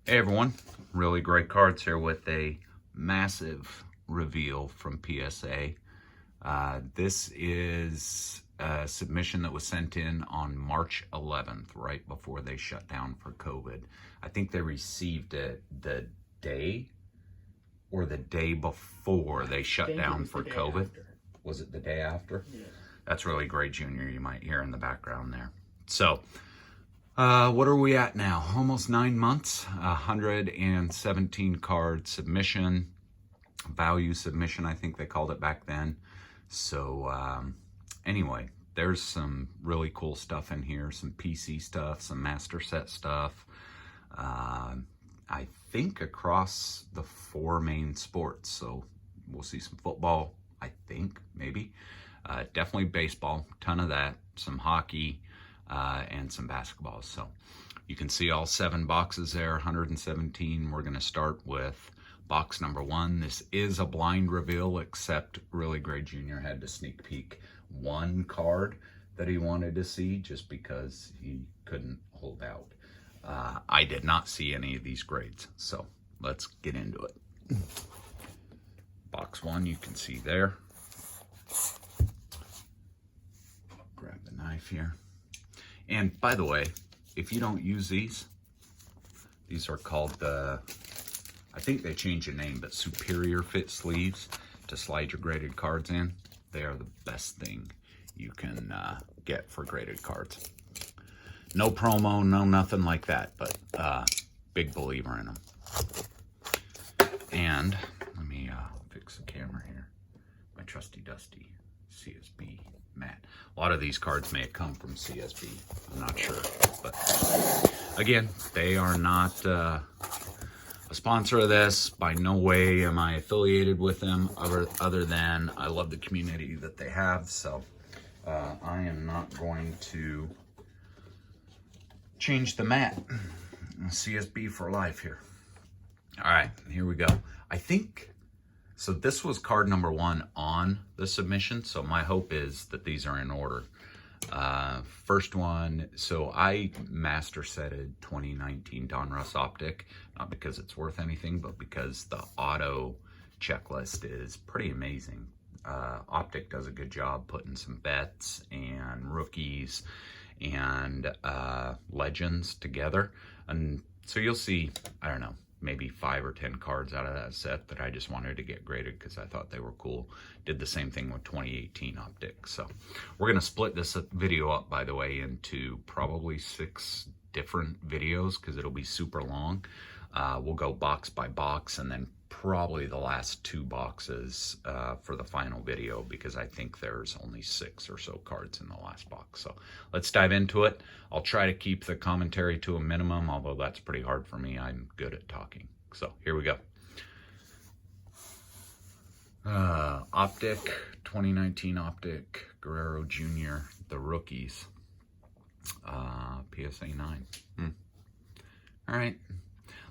Hey everyone, really great cards here with a massive reveal from PSA. This is a submission that was sent in on March 11th, right before they shut down for COVID. I think they received it the day or the day before they shut down for COVID. Was it the day after? Yeah. That's really great, Junior. You might hear in the background there. So, what are we at now? Almost 9 months, 117 card submission, value submission, I think they called it back then. So anyway, there's some really cool stuff in here, some PC stuff, some master set stuff. I think across the 4 main sports. So we'll see some football, I think, maybe. Definitely baseball, ton of that, some hockey, and some basketballs. So you can see all 7 boxes there, 117. We're going to start with box number 1. This is a blind reveal, except Really Great Junior had to sneak peek 1 card that he wanted to see just because he couldn't hold out. I did not see any of these grades, so let's get into it. Box 1, you can see there. Grab the knife here. And by the way, if you don't use these are called the, I think they changed the name, but Superior Fit sleeves to slide your graded cards in. They are the best thing you can get for graded cards. No promo, no nothing like that, but big believer in them. And let me fix the camera here. My trusty dusty CSB matte. A lot of these cards may have come from CSB. I'm not sure, but again, they are not a sponsor of this. By no way am I affiliated with them, other than I love the community that they have. So I am not going to change the mat. CSB for life here. All right, here we go. I think, so this was card number 1 on the submission. So my hope is that these are in order. First one, so I master setted 2019 Donruss Optic, not because it's worth anything, but because the auto checklist is pretty amazing. Optic does a good job putting some bets and rookies and legends together. And so you'll see, I don't know, maybe 5 or 10 cards out of that set that I just wanted to get graded because I thought they were cool. Did the same thing with 2018 Optic. So we're going to split this video up, by the way, into probably 6 different videos because it'll be super long. We'll go box by box and then probably the last 2 boxes for the final video because I think there's only 6 or so cards in the last box. So let's dive into it. I'll try to keep the commentary to a minimum, although that's pretty hard for me. I'm good at talking. So here we go. Optic, 2019 Optic, Guerrero Jr., the rookies, PSA 9. All right.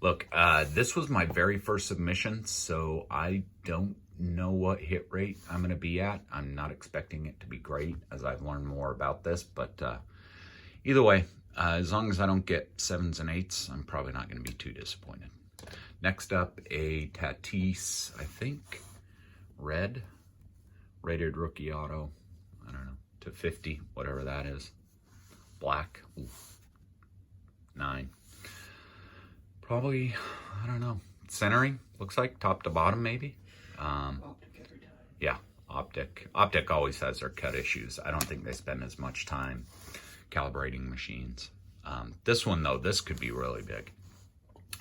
Look, this was my very first submission, so I don't know what hit rate I'm going to be at. I'm not expecting it to be great as I've learned more about this, but either way, as long as I don't get 7s and 8s, I'm probably not going to be too disappointed. Next up, a Tatis, I think, red, rated rookie auto, I don't know, to 50, whatever that is. Black, ooh, 9. Probably, I don't know, centering, looks like, top to bottom maybe. Optic every time. Yeah, Optic. Optic always has their cut issues. I don't think they spend as much time calibrating machines. This one, though, this could be really big.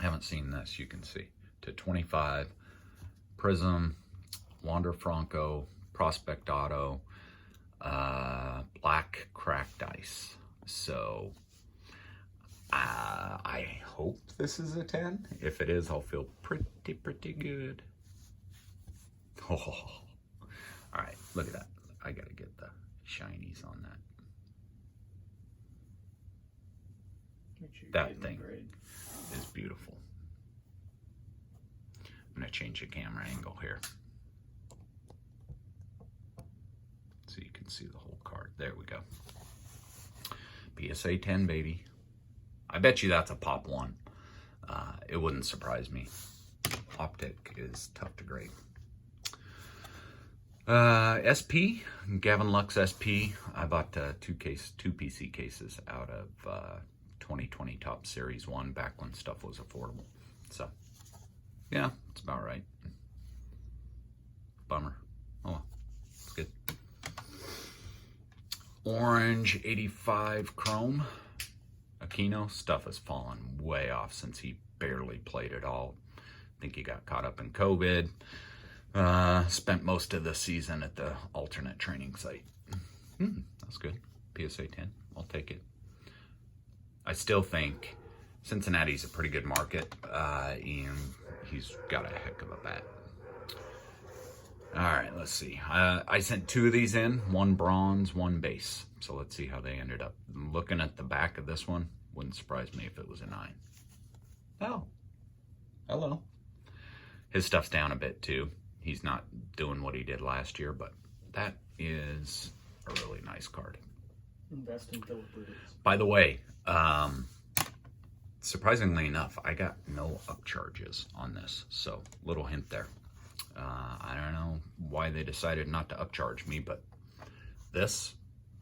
I haven't seen this, you can see. To 25, Prism, Wander Franco, Prospect Auto, Black Cracked Ice. So I hope this is a 10. If it is, I'll feel pretty good. Oh, all right, look at that. I gotta get the shinies on that. That thing is beautiful. I'm gonna change the camera angle here so you can see the whole card. There we go. PSA 10, baby. I bet you that's a pop 1. It wouldn't surprise me. Optic is tough to grade. SP, Gavin Lux SP. I bought two PC cases out of 2020 Top Series 1 back when stuff was affordable. So, yeah, it's about right. Bummer. Oh well, it's good. Orange 85 Chrome. Acuna. Stuff has fallen way off since he barely played at all. I think he got caught up in COVID. Spent most of the season at the alternate training site. That's good. PSA 10. I'll take it. I still think Cincinnati's a pretty good market, and he's got a heck of a bat. All right, let's see. I sent two of these in, one bronze, one base. So let's see how they ended up. Looking at the back of this one, wouldn't surprise me if it was a 9. Oh, hello. His stuff's down a bit too. He's not doing what he did last year, but that is a really nice card. Invest in Philip Rivers. By the way, surprisingly enough, I got no upcharges on this. So, little hint there. I don't know why they decided not to upcharge me, but this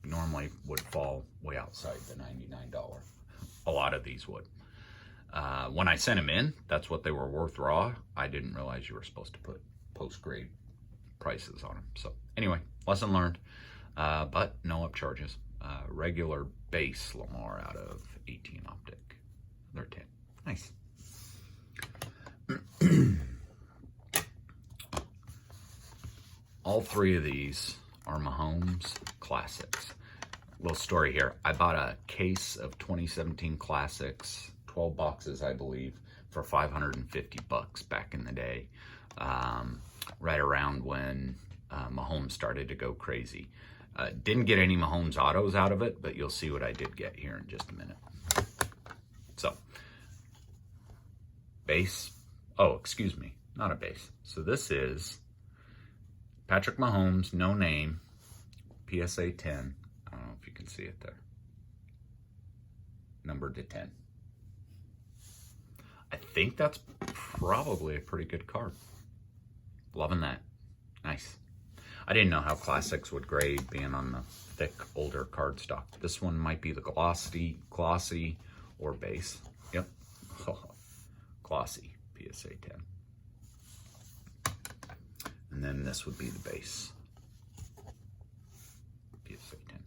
normally would fall way outside the $99. A lot of these would. When I sent them in, that's what they were worth raw. I didn't realize you were supposed to put post-grade prices on them. So anyway, lesson learned, but no upcharges. Regular base Lamar out of 18 Optic. They're 10. Nice. All three of these are Mahomes Classics. Little story here. I bought a case of 2017 Classics, 12 boxes, I believe, for $550 back in the day, right around when Mahomes started to go crazy. Didn't get any Mahomes autos out of it, but you'll see what I did get here in just a minute. So, base. Oh, excuse me, not a base. So this is Patrick Mahomes, no name, PSA 10. I don't know if you can see it there. Numbered to 10. I think that's probably a pretty good card. Loving that. Nice. I didn't know how classics would grade being on the thick, older cardstock. This one might be the glossy, or base. Yep. Glossy, PSA 10. And then this would be the base. PSA 10.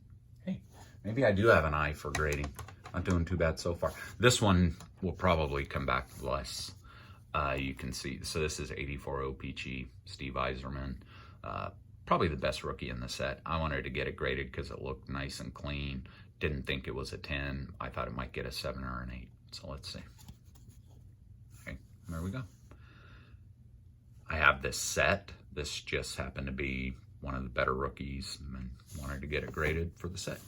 Hey, maybe I do have an eye for grading. Not doing too bad so far. This one will probably come back less. You can see, so this is 84 OPG, Steve Yzerman. Probably the best rookie in the set. I wanted to get it graded because it looked nice and clean. Didn't think it was a 10. I thought it might get a 7 or an 8. So let's see. Okay, there we go. I have this set. This just happened to be one of the better rookies and wanted to get it graded for the set.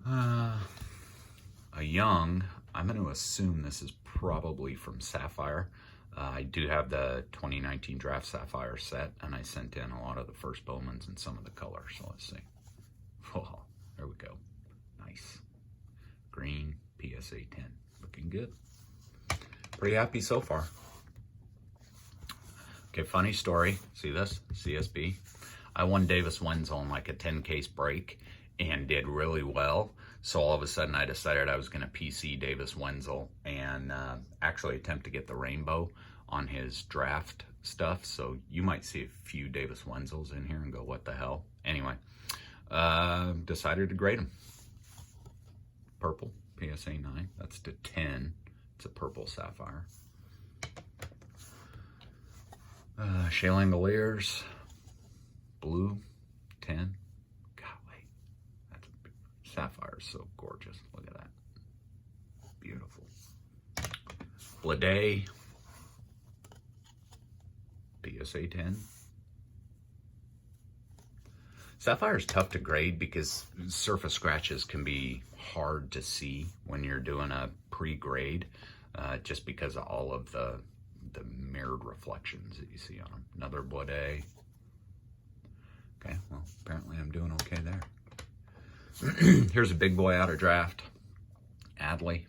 A young, I'm going to assume this is probably from Sapphire. I do have the 2019 Draft Sapphire set, and I sent in a lot of the first Bowmans and some of the colors. So let's see. Oh, there we go. Nice. Green, PSA 10. Looking good. Pretty happy so far. Okay, funny story. See this? CSB. I won Davis Wenzel in like a 10-case break and did really well. So all of a sudden I decided I was going to PC Davis Wenzel and actually attempt to get the rainbow on his draft stuff. So you might see a few Davis Wenzels in here and go, what the hell? Anyway, decided to grade them. Purple, PSA 9. That's to 10. It's a purple sapphire. Shea Langoliers, blue, 10. Golly, that's sapphire is so gorgeous. Look at that. Beautiful. Blade, PSA 10. Sapphire is tough to grade because surface scratches can be hard to see when you're doing a pre-grade, just because of all of the mirrored reflections that you see on them. Another Blade. Okay, well, apparently I'm doing okay there. Here's a big boy out of draft. Adley,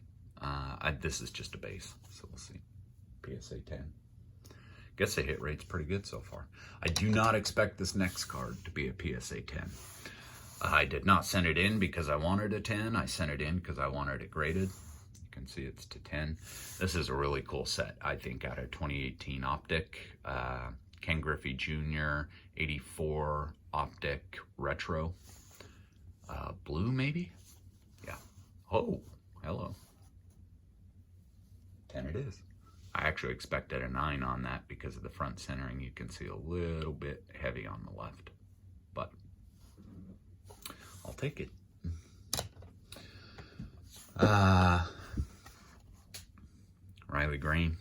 This is just a base, so we'll see. PSA 10. Guess the hit rate's pretty good so far. I do not expect this next card to be a PSA 10. I did not send it in because I wanted a 10. I sent it in because I wanted it graded. You can see it's to 10. This is a really cool set, I think, out of 2018 Optic. Ken Griffey Jr. 84 Optic Retro. Blue, maybe? Yeah. Oh, hello. 10 it is. I actually expected a 9 on that because of the front centering. You can see a little bit heavy on the left, but I'll take it. Riley Green,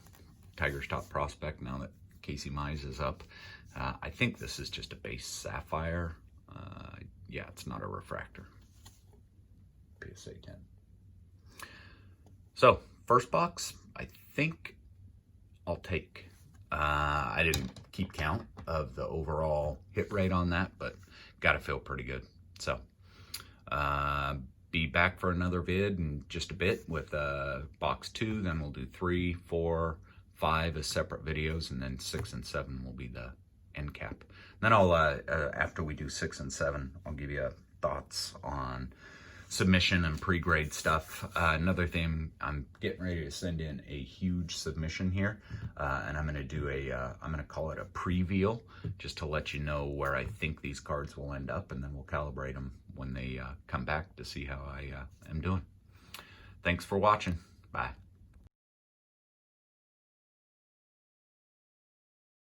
Tigers top prospect now that Casey Mize is up. I think this is just a base sapphire. Yeah, it's not a refractor. PSA 10. So, first box, I think I'll take. I didn't keep count of the overall hit rate on that, but gotta feel pretty good. So, be back for another vid in just a bit with box 2. Then we'll do 3, 4, 5 as separate videos, and then 6 and 7 will be the end cap. Then I'll after we do 6 and 7, I'll give you thoughts on submission and pre-grade stuff. Another thing, I'm getting ready to send in a huge submission here, and I'm going to do I'm going to call it a preview, just to let you know where I think these cards will end up, and then we'll calibrate them when they come back to see how I am doing. Thanks for watching. Bye.